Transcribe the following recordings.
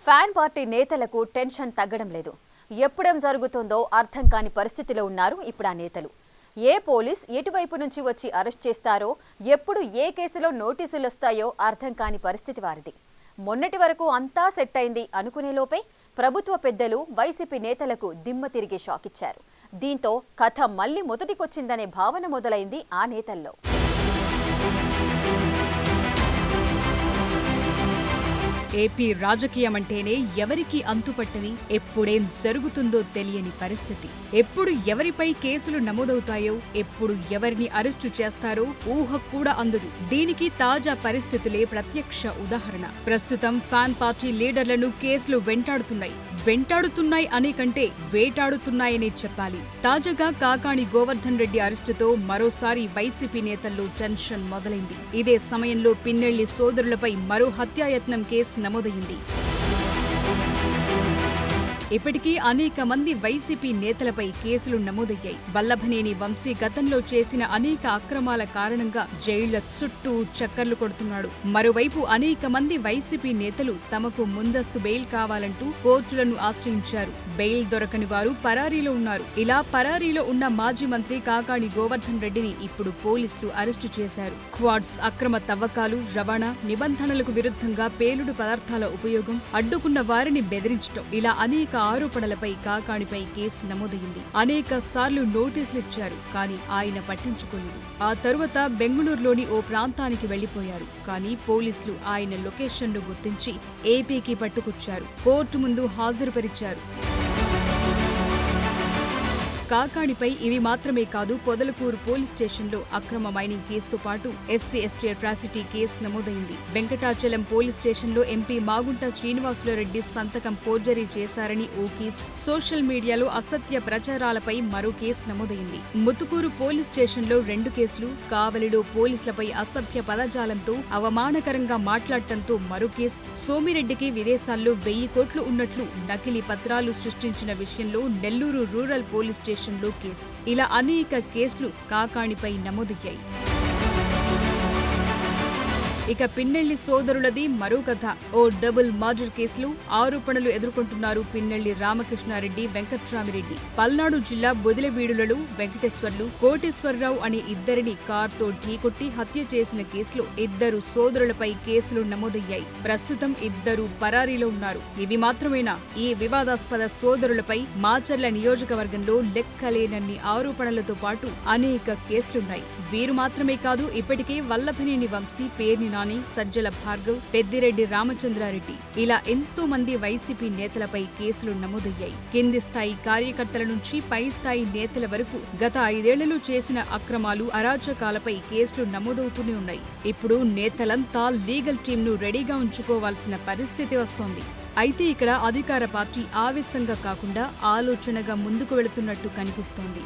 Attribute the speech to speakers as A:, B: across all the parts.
A: Fan party నేతలకు tension తగ్గడం లేదు. ఎప్పుడేం జరుగుతుందో అర్థం కాని పరిస్థితిలో ఉన్నారు ఇప్పుడు ఆ నేతలు. ఏ పోలీస్ ఎటువైపు నుంచి వచ్చి అరెస్ట్ చేస్తారో, ఎప్పుడు ఏ కేసులో నోటీసులు వస్తాయో అర్థం కాని పరిస్థితి వారిది. మొన్నటి వరకు అంతా సెట్ అయింది అనుకునే లోపే ప్రభుత్వ పెద్దలు వైసీపీ నేతలకు దిమ్మ తిరిగే షాక్ ఇచ్చారు. దీంతో కథ మళ్లీ మొదటికొచ్చిందనే భావన మొదలైంది ఆ నేతల్లో.
B: ఏపీ రాజకీయమంటేనే ఎవరికి అంతుపట్టని, ఎప్పుడేం జరుగుతుందో తెలియని పరిస్థితి. ఎప్పుడు ఎవరిపై కేసులు నమోదవుతాయో, ఎప్పుడు ఎవరిని అరెస్టు చేస్తారో ఊహ కూడా అందదు. దీనికి తాజా పరిస్థితులే ప్రత్యక్ష ఉదాహరణ. ప్రస్తుతం ఫ్యాన్ పార్టీ లీడర్లను కేసులు వెంటాడుతున్నాయి అనే కంటే వేటాడుతున్నాయనే చెప్పాలి. తాజాగా కాకాణి గోవర్ధన్ రెడ్డి అరెస్టుతో మరోసారి వైసీపీ నేతల్లో టెన్షన్ మొదలైంది. ఇదే సమయంలో పిన్నెల్లి సోదరులపై మరో హత్యాయత్నం కేసు నమోదైంది. ఇప్పటికీ అనేక మంది వైసీపీ నేతలపై కేసులు నమోదయ్యాయి. వల్లభనేని వంశీ గతంలో చేసిన అనేక అక్రమాల కారణంగా జైళ్ల చుట్టూ చక్కర్లు కొడుతున్నాడు. మరోవైపు అనేక మంది వైసీపీ నేతలు తమకు ముందస్తు బెయిల్ కావాలంటూ కోర్టులను ఆశ్రయించారు. బెయిల్ దొరకని వారు పరారీలో ఉన్నారు. ఇలా పరారీలో ఉన్న మాజీ మంత్రి కాకాణి గోవర్ధన్ రెడ్డిని ఇప్పుడు పోలీసులు అరెస్టు చేశారు. క్వాడ్స్, అక్రమ తవ్వకాలు, రవాణా, నిబంధనలకు విరుద్ధంగా పేలుడు పదార్థాల ఉపయోగం, అడ్డుకున్న వారిని బెదిరించడం, ఇలా అనేక ఆరోపణలపై కాకాణిపై కేసు నమోదైంది. అనేక సార్లు నోటీసులిచ్చారు, కానీ ఆయన పట్టించుకోలేదు. ఆ తరువాత బెంగుళూరులోని ఓ ప్రాంతానికి వెళ్లిపోయారు. కానీ పోలీసులు ఆయన లొకేషన్ను గుర్తించి ఏపీకి పట్టుకొచ్చారు. కోర్టు ముందు హాజరుపరిచారు. కాకాణిపై ఇవి మాత్రమే కాదు, పొదలకూరు పోలీస్ స్టేషన్లో అక్రమ మైనింగ్ కేసుతో పాటు ఎస్సీ/ఎస్టీ అట్రాసిటీ కేసు నమోదైంది. వెంకటాచలం పోలీస్ స్టేషన్లో ఎంపీ మాగుంట శ్రీనివాసులరెడ్డి సంతకం ఫోర్జరీ చేశారని ఓ కేసు, సోషల్ మీడియాలో అసత్య ప్రచారాలపై మరో కేసు నమోదైంది. ముతుకూరు పోలీస్ స్టేషన్లో 2 కేసులు, కావలిలో పోలీసులపై అసభ్య పదజాలంతో అవమానకరంగా మాట్లాడటంతో మరో కేసు, సోమిరెడ్డికి విదేశాల్లో 1000 కోట్లు ఉన్నట్లు నకిలీ పత్రాలు సృష్టించిన విషయంలో నెల్లూరు రూరల్ పోలీస్ స్టేషన్లో కేసు, ఇలా అనేక కేసులు కాకాణిపై నమోదయ్యాయి. ఇక పిన్నెల్లి సోదరులది మరో కథ. ఓ డబుల్ మర్డర్ కేసులో ఆరోపణలు ఎదుర్కొంటున్నారు పిన్నెల్లి రామకృష్ణారెడ్డి, వెంకట్రామిరెడ్డి. పల్నాడు జిల్లా బొదిలవీడులలో వెంకటేశ్వర్లు, కోటేశ్వరరావు అనే ఇద్దరిని కారుతో ఢీకొట్టి హత్య చేసిన కేసులో 2 సోదరులపై కేసులు నమోదయ్యాయి. ప్రస్తుతం 2 పరారీలో ఉన్నారు. ఇవి మాత్రమేనా? ఈ వివాదాస్పద సోదరులపై మాచర్ల నియోజకవర్గంలో లెక్కలేనన్ని ఆరోపణలతో పాటు అనేక కేసులున్నాయి. వీరు మాత్రమే కాదు, ఇప్పటికే వల్లభనేని వంశీ, పేర్ని నాని, సజ్జల భార్గవ్, పెద్దిరెడ్డి రామచంద్రారెడ్డి, ఇలా ఎంతో మంది వైసీపీ నేతలపై కేసులు నమోదయ్యాయి. కింది స్థాయి కార్యకర్తల నుంచి పై స్థాయి నేతల వరకు గత 5 ఏళ్లలో చేసిన అక్రమాలు, అరాచకాలపై కేసులు నమోదవుతూనే ఉన్నాయి. ఇప్పుడు నేతలంతా లీగల్ టీంను రెడీగా ఉంచుకోవాల్సిన పరిస్థితి వస్తోంది. అయితే ఇక్కడ అధికార పార్టీ ఆవేశంగా కాకుండా ఆలోచనగా ముందుకు వెళుతున్నట్టు కనిపిస్తోంది.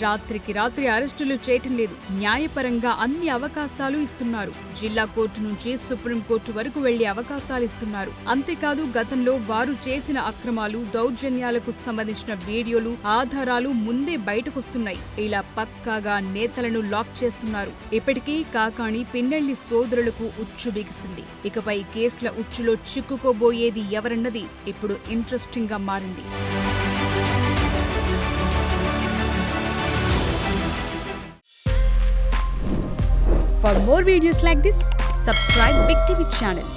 B: రాత్రికి రాత్రి అరెస్టులు చేయటం లేదు. న్యాయపరంగా అన్ని అవకాశాలు ఇస్తున్నారు. జిల్లా కోర్టు నుంచి సుప్రీంకోర్టు వరకు వెళ్లే అవకాశాలు ఇస్తున్నారు. అంతేకాదు, గతంలో వారు చేసిన అక్రమాలు, దౌర్జన్యాలకు సంబంధించిన వీడియోలు, ఆధారాలు ముందే బయటకొస్తున్నాయి. ఇలా పక్కాగా నేతలను లాక్ చేస్తున్నారు. ఇప్పటికీ కాకాణి, పిన్నెల్లి సోదరులకు ఉచ్చు బిగిసింది. ఇకపై కేసుల ఉచ్చులో చిక్కుకోబోయేది ఎవరన్నది ఇప్పుడు ఇంట్రెస్టింగ్ గా మారింది. For more videos like this, subscribe Big TV channel.